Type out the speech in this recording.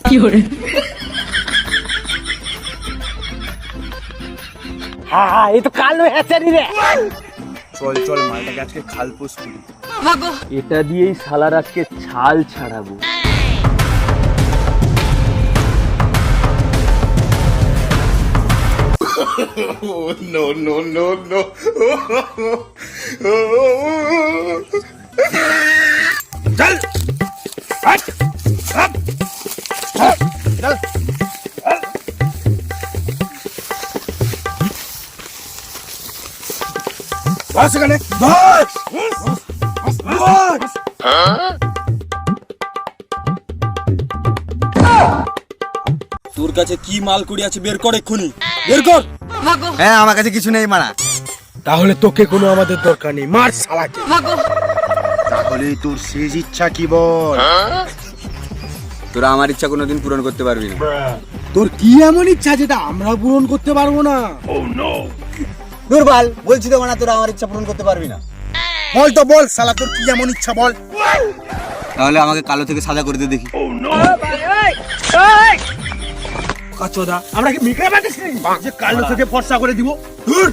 কি করে? হ্যাঁ এই তো কালো হ্যাচারি রে। চল চল মালটাকে আজকে খালপোস করি। এটা দিয়েই শালার আজকে ছাল ছাড়াবো। তোর কাছে কি মাল কুড়ি আছে বের কর এক্ষুনি, বের কর। হ্যাঁ আমার কাছে কিছু নেই মারা। তাহলে তোকে কোনো আমাদের দরকার নেই, মার শালাকে। তাহলে তোর শেষ ইচ্ছা কি বল? তোরা আমার ইচ্ছা কোনোদিন পূরণ করতে পারবি না। তোর কি এমন ইচ্ছা যেটা আমরা পূরণ করতে পারবো না? দুর্বল বলছি তো মানা, তোরা আমার ইচ্ছা পূরণ করতে পারবি না। বল তো বল শালা, তোর কি এমন ইচ্ছা বল। তাহলে আমাকে কালো থেকে সাদা করে দে দেখি। কাচোদা আমরা কি মিকরা বাতিস যে কালো থেকে ফর্সা করে দিব? ধুর।